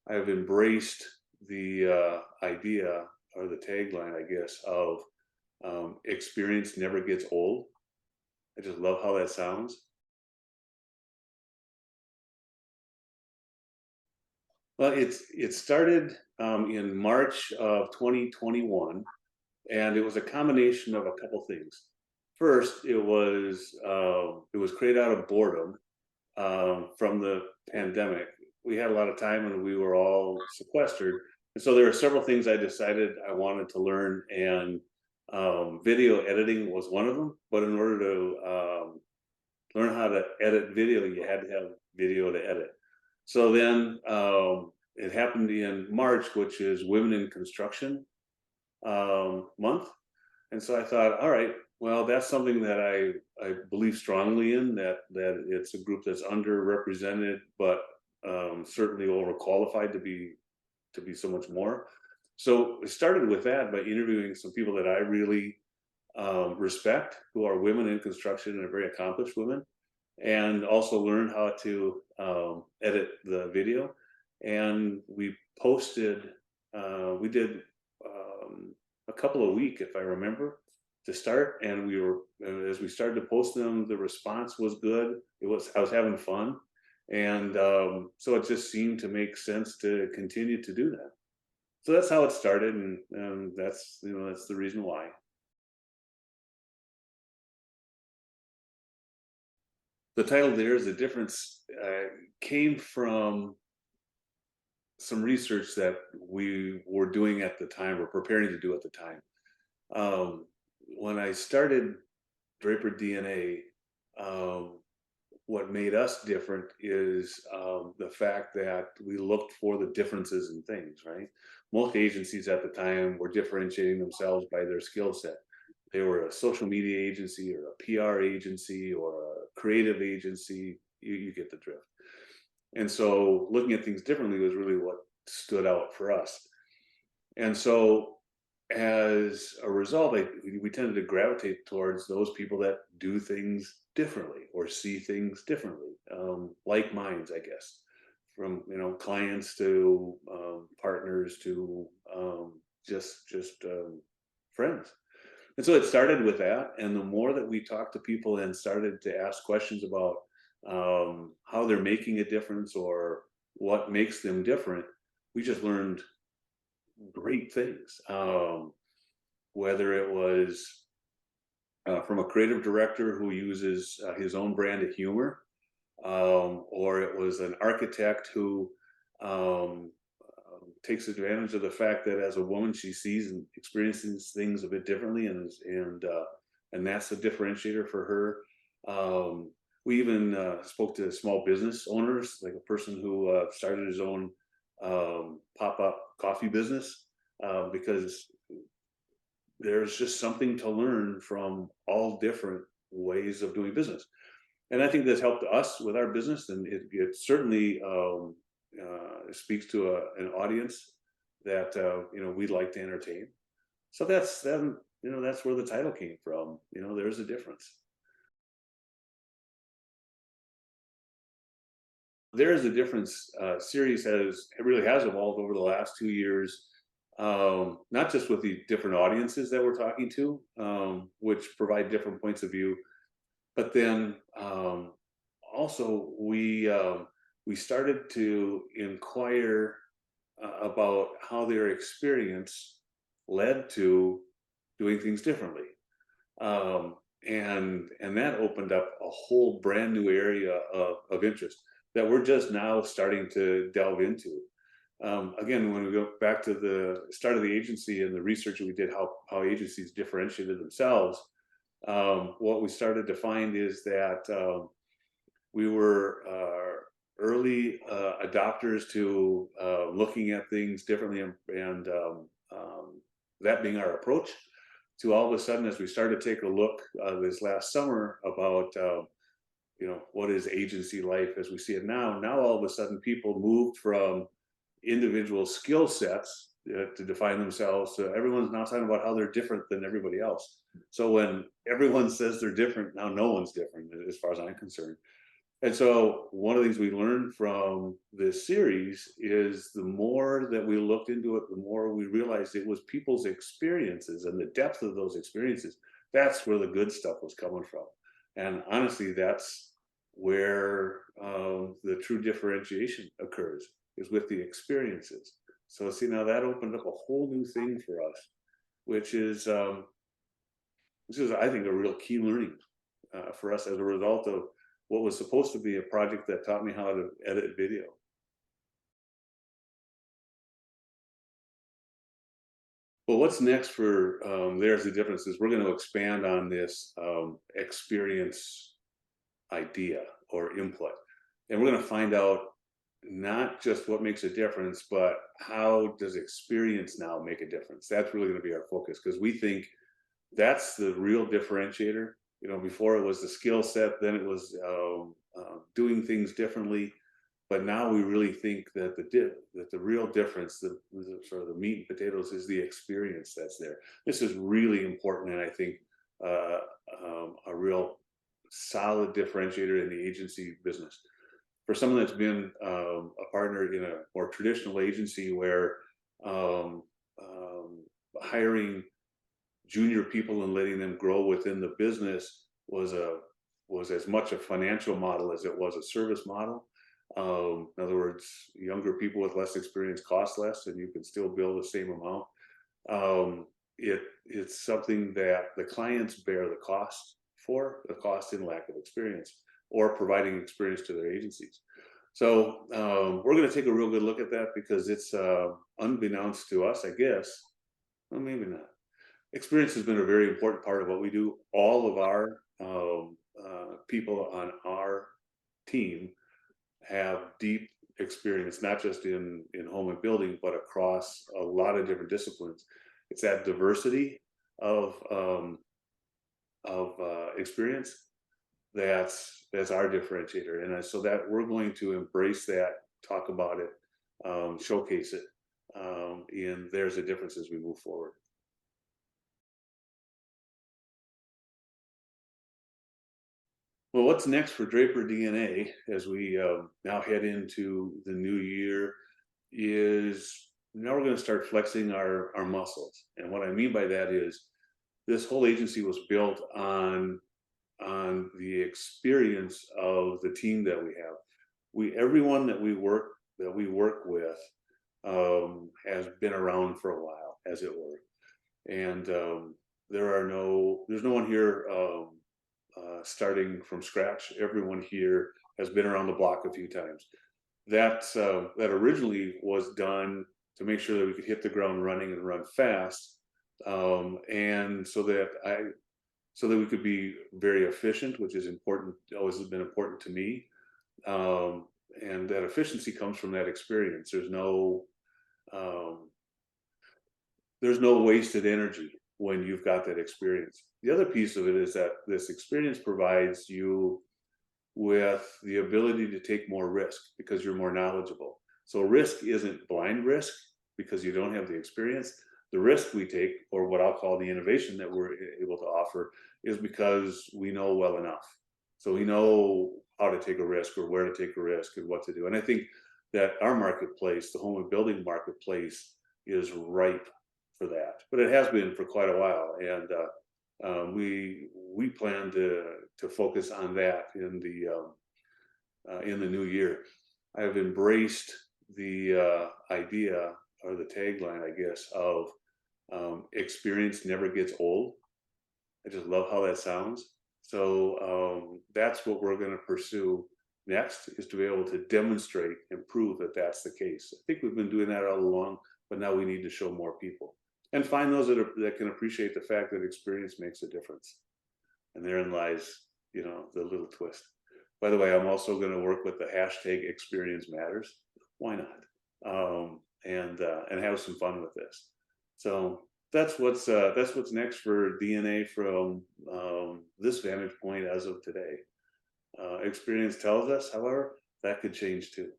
I've embraced the idea or the tagline, I guess, of experience never gets old. I just love how that sounds. Well, it started in March of 2021, and it was a combination of a couple things. First, it was created out of boredom from the pandemic. We had a lot of time and we were all sequestered, and so there were several things I decided I wanted to learn, and video editing was one of them. But in order to learn how to edit video, you had to have video to edit. So then it happened in March, which is Women in Construction month. And so I thought, all right, well, that's something that I believe strongly in, that it's a group that's underrepresented, but certainly overqualified to be so much more. So it started with that by interviewing some people that I really respect, who are women in construction and are very accomplished women, and also learn how to edit the video. And we posted, we did a couple a week, if I remember, to start. And we were, as we started to post them, the response was good. I was having fun. And so it just seemed to make sense to continue to do that. So that's how it started. And that's, that's the reason why. The title There is a Difference came from some research that we were doing at the time, or preparing to do at the time. When I started Draper DNA, what made us different is the fact that we looked for the differences in things, right? Most agencies at the time were differentiating themselves by their skill set. They were a social media agency or a PR agency or a creative agency. You get the drift. And so looking at things differently was really what stood out for us. And so as a result, we tended to gravitate towards those people that do things differently or see things differently, like minds, I guess, from clients to partners to just friends. And so it started with that, and the more that we talked to people and started to ask questions about how they're making a difference or what makes them different, we just learned great things. Whether it was from a creative director who uses his own brand of humor, or it was an architect who takes advantage of the fact that as a woman she sees and experiences things a bit differently, and that's a differentiator for her. We even spoke to small business owners, like a person who started his own pop-up coffee business, because there's just something to learn from all different ways of doing business. And I think that's helped us with our business, and it certainly speaks to an audience that we'd like to entertain. So that's then, that's where the title came from. There's a difference. There is a difference. Series really has evolved over the last 2 years, not just with the different audiences that we're talking to, which provide different points of view, but then also we started to inquire about how their experience led to doing things differently. And that opened up a whole brand new area of interest that we're just now starting to delve into. Again, when we go back to the start of the agency and the research that we did, how agencies differentiated themselves, what we started to find is that we were early adopters to looking at things differently, and that being our approach, to all of a sudden, as we started to take a look this last summer about what is agency life as we see it now all of a sudden people moved from individual skill sets to define themselves, so everyone's now talking about how they're different than everybody else. So when everyone says they're different, now no one's different as far as I'm concerned. And so one of the things we learned from this series is the more that we looked into it, the more we realized it was people's experiences and the depth of those experiences. That's where the good stuff was coming from. And honestly, that's where the true differentiation occurs, is with the experiences. So see, now that opened up a whole new thing for us, which is I think a real key learning for us as a result of what was supposed to be a project that taught me how to edit video. Well, what's next for There's the Difference is we're going to expand on this experience idea or input. And we're going to find out not just what makes a difference, but how does experience now make a difference? That's really going to be our focus, because we think that's the real differentiator. You know, before it was the skill set, then it was doing things differently, but now we really think that the real difference, the sort of the meat and potatoes, is the experience that's there. This is really important, and I think uh, a real solid differentiator in the agency business. For someone that's been a partner in a more traditional agency where um, hiring junior people and letting them grow within the business was as much a financial model as it was a service model. In other words, younger people with less experience cost less, and you can still bill the same amount. It's something that the clients bear the cost for, the cost in lack of experience or providing experience to their agencies. So we're going to take a real good look at that, because it's unbeknownst to us, I guess. Well, maybe not. Experience has been a very important part of what we do. All of our people on our team have deep experience, not just in home and building, but across a lot of different disciplines. It's that diversity of experience that's our differentiator, and so that we're going to embrace that, talk about it, showcase it, and there's a difference as we move forward. Well, what's next for Draper DNA as we now head into the new year is now we're going to start flexing our muscles. And what I mean by that is this whole agency was built on the experience of the team that we have. Everyone that we work with has been around for a while, as it were, and there's no one here starting from scratch. Everyone here has been around the block a few times. That originally was done to make sure that we could hit the ground running and run fast, and so that we could be very efficient, which is important. Always has been important to me, and that efficiency comes from that experience. Um, there's no wasted energy when you've got that experience. The other piece of it is that this experience provides you with the ability to take more risk because you're more knowledgeable. So risk isn't blind risk because you don't have the experience. The risk we take, or what I'll call the innovation that we're able to offer, is because we know well enough. So we know how to take a risk or where to take a risk and what to do. And I think that our marketplace, the home and building marketplace, is ripe for that. But it has been for quite a while, and we plan to focus on that in the new year. I have embraced the idea, or the tagline, I guess, of experience never gets old. I just love how that sounds. So that's what we're going to pursue next, is to be able to demonstrate and prove that that's the case. I think we've been doing that all along, but now we need to show more people and find those that can appreciate the fact that experience makes a difference. And therein lies, the little twist. By the way, I'm also going to work with the hashtag experience matters. Why not? And have some fun with this. So that's what's next for DNA from this vantage point as of today. Experience tells us, however, that could change too.